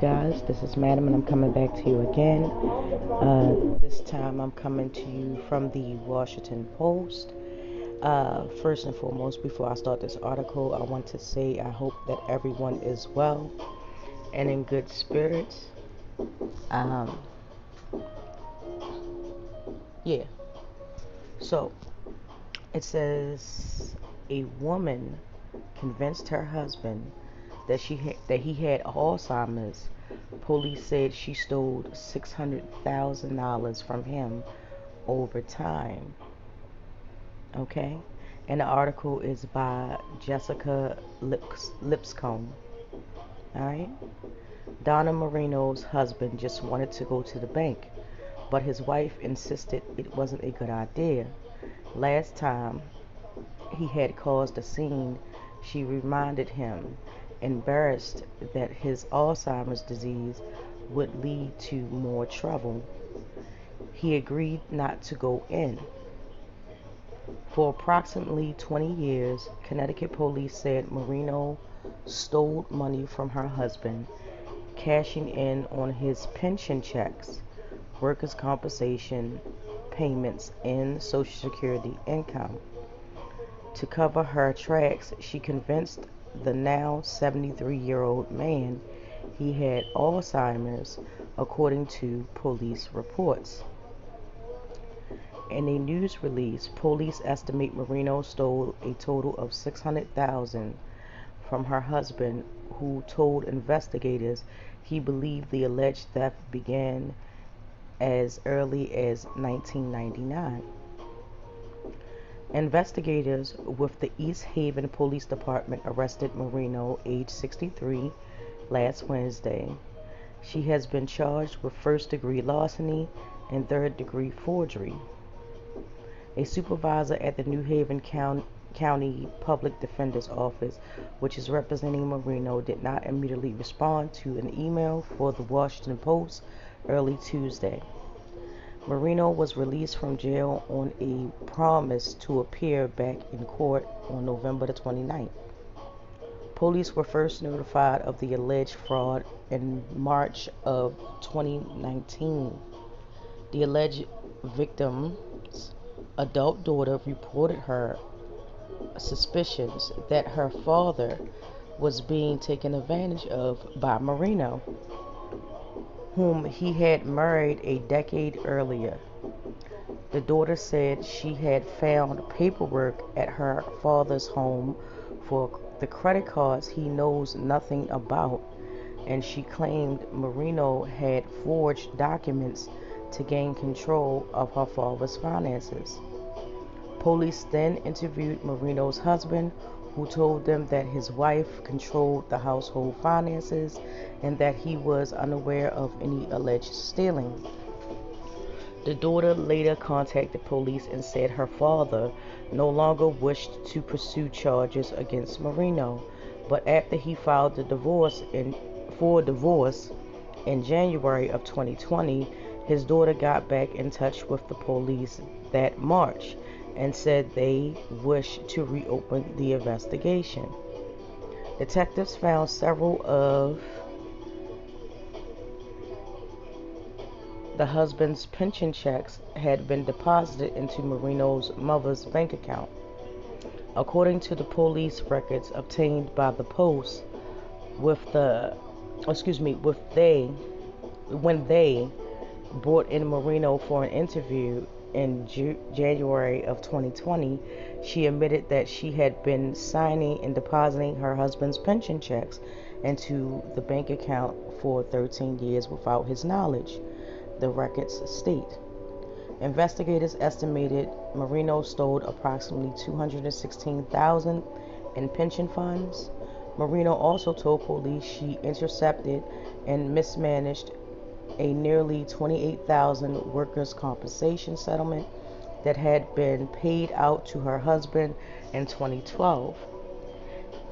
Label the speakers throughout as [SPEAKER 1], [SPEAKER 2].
[SPEAKER 1] guys. This is Madam, and I'm coming back to you again. This time I'm coming to you from the Washington Post. First and foremost, before I start this article, I want to say I hope that everyone is well and in good spirits. Um, yeah, so it says a woman convinced her husband that he had Alzheimer's. Police said she stole $600,000 from him over time. Okay, and the article is by Jessica Lipscomb. All right. Donna Marino's husband just wanted to go to the bank, but his wife insisted it wasn't a good idea. Last time he had caused a scene, she reminded him, embarrassed that his Alzheimer's disease would lead to more trouble. He agreed not to go in. For approximately 20 years, Connecticut police said Marino stole money from her husband, cashing in on his pension checks, workers' compensation payments, and Social Security income. To cover her tracks, she convinced the now 73-year-old man he had Alzheimer's, according to police reports. In a news release, police estimate Marino stole a total of $600,000 from her husband, who told investigators he believed the alleged theft began as early as 1999. Investigators with the East Haven Police Department arrested Marino, age 63, last Wednesday. She has been charged with first-degree larceny and third-degree forgery. A supervisor at the New Haven County Public Defender's Office, which is representing Marino, did not immediately respond to an email for the Washington Post early Tuesday. Marino was released from jail on a promise to appear back in court on November the 29th. Police were first notified of the alleged fraud in March of 2019. The alleged victim's adult daughter reported her suspicions that her father was being taken advantage of by Marino, whom he had married a decade earlier. The daughter said she had found paperwork at her father's home for the credit cards he knows nothing about, and she claimed Marino had forged documents to gain control of her father's finances. Police then interviewed Marino's husband, who told them that his wife controlled the household finances and that he was unaware of any alleged stealing. The daughter later contacted police and said her father no longer wished to pursue charges against Marino, but after he filed for divorce in January of 2020, his daughter got back in touch with the police that March and said they wish to reopen the investigation. Detectives found several of the husband's pension checks had been deposited into Marino's mother's bank account. According to the police records obtained by the Post, when they brought in Marino for an interview in January of 2020, she admitted that she had been signing and depositing her husband's pension checks into the bank account for 13 years without his knowledge, the records state. Investigators estimated Marino stole approximately $216,000 in pension funds. Marino also told police she intercepted and mismanaged a nearly $28,000 workers' compensation settlement that had been paid out to her husband in 2012,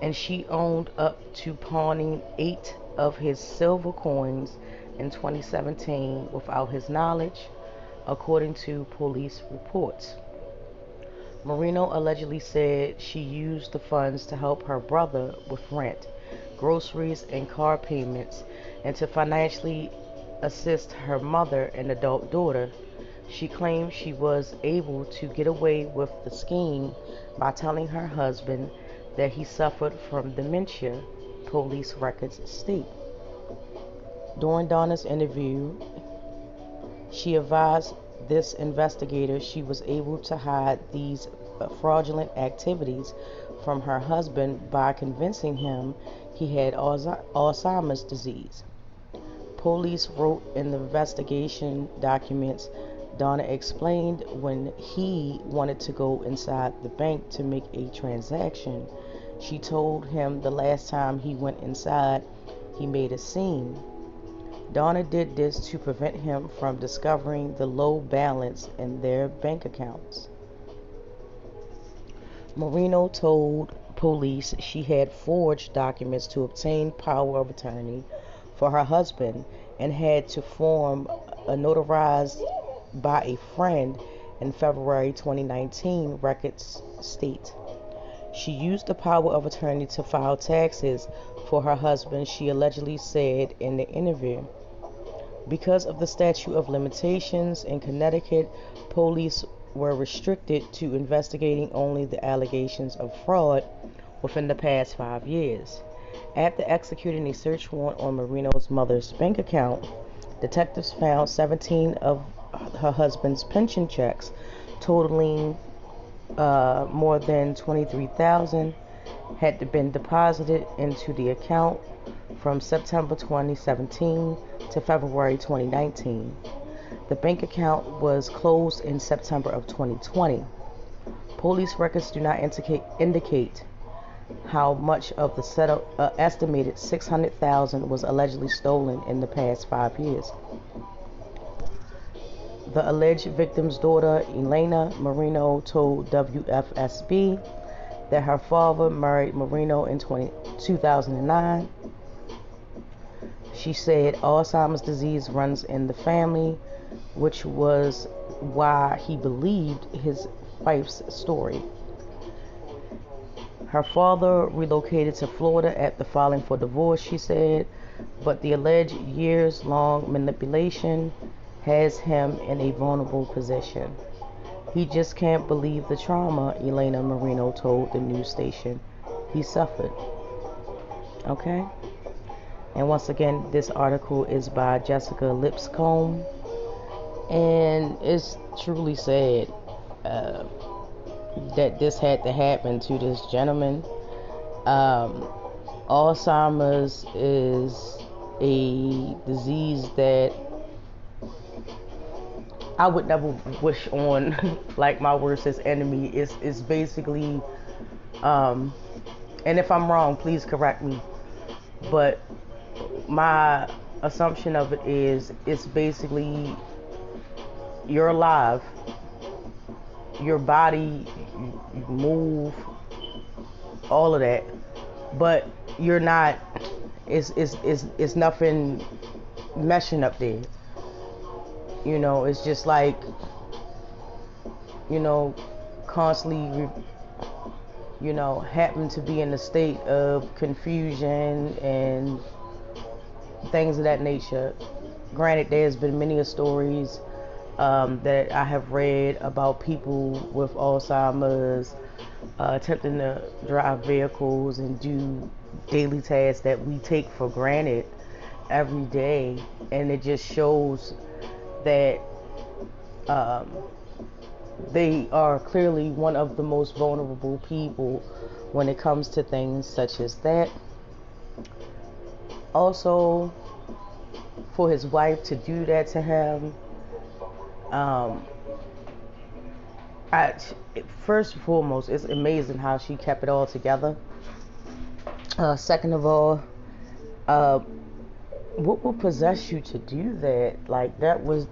[SPEAKER 1] and she owned up to pawning 8 of his silver coins in 2017 without his knowledge, according to police reports. Marino allegedly said she used the funds to help her brother with rent, groceries, and car payments, and to financially assist her mother and adult daughter. She claimed she was able to get away with the scheme by telling her husband that he suffered from dementia, police records state. During Donna's interview, she advised this investigator she was able to hide these fraudulent activities from her husband by convincing him he had Alzheimer's disease. Police wrote in the investigation documents Donna explained when he wanted to go inside the bank to make a transaction. She told him the last time he went inside, he made a scene. Donna did this to prevent him from discovering the low balance in their bank accounts. Marino told police she had forged documents to obtain power of attorney for her husband and had to form a notarized by a friend in February 2019, records state. She used the power of attorney to file taxes for her husband, she allegedly said in the interview. Because of the statute of limitations in Connecticut, police were restricted to investigating only the allegations of fraud within the past 5 years. After executing a search warrant on Marino's mother's bank account, detectives found 17 of her husband's pension checks totaling more than $23,000 had been deposited into the account from September 2017 to February 2019. The bank account was closed in September of 2020. Police records do not indicate how much of the estimated $600,000 was allegedly stolen in the past 5 years. The alleged victim's daughter, Elena Marino, told WFSB that her father married Marino in 2009. She said Alzheimer's disease runs in the family, which was why he believed his wife's story. Her father relocated to Florida after filing for divorce, she said, but the alleged years-long manipulation has him in a vulnerable position. He just can't believe the trauma, Elena Marino told the news station he suffered. Okay? And once again, this article is by Jessica Lipscomb. And it's truly sad that this had to happen to this gentleman. Alzheimer's is a disease that I would never wish on like my worstest enemy. It's basically, and if I'm wrong, please correct me, but my assumption of it is it's basically you're alive, your body, you move, all of that, but you're not, it's nothing meshing up there. You know, it's just like, you know, constantly, you know, happen to be in a state of confusion and things of that nature. Granted, there's been many stories that I have read about people with Alzheimer's attempting to drive vehicles and do daily tasks that we take for granted every day, and it just shows that they are clearly one of the most vulnerable people when it comes to things such as that. Also, for his wife to do that to him, first and foremost, it's amazing how she kept it all together. Second of all, what would possess you to do that? Like, that was,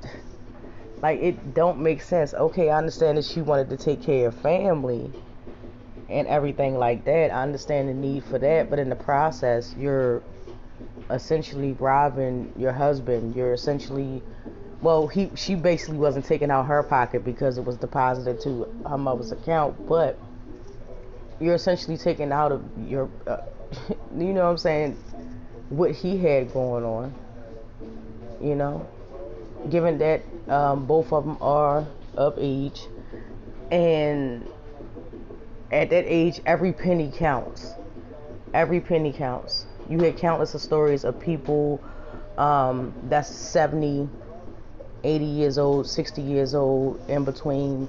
[SPEAKER 1] like, it don't make sense. Okay, I understand that she wanted to take care of family and everything like that. I understand the need for that, but in the process, you're essentially robbing your husband. You're essentially, well, she basically wasn't taking out her pocket because it was deposited to her mother's account, but you're essentially taking out of your You know what I'm saying, what he had going on, you know, given that both of them are of age, and at that age, every penny counts. Every penny counts. You hear countless of stories of people that's 70, 80 years old, 60 years old, in between,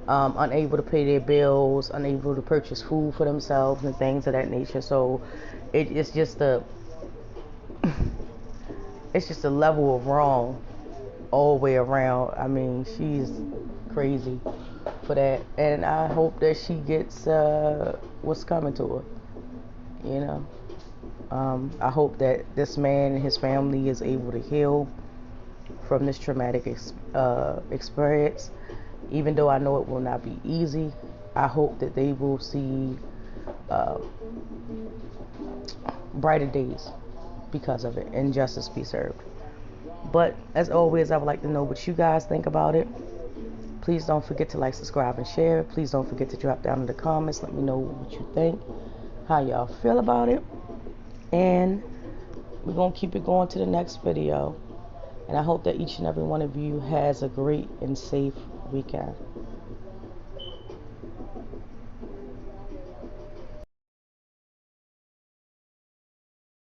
[SPEAKER 1] unable to pay their bills, unable to purchase food for themselves and things of that nature. So it's just a it's just a level of wrong all the way around. I mean, she's crazy for that, and I hope that she gets what's coming to her. You know, I hope that this man and his family is able to heal from this traumatic experience. Even though I know it will not be easy, I hope that they will see uh, brighter days because of it, and justice be served. But as always, I would like to know what you guys think about it. Please don't forget to like, subscribe, and share. Please don't forget to drop down in the comments. Let me know what you think, how y'all feel about it. And we're going to keep it going to the next video. And I hope that each and every one of you has a great and safe weekend.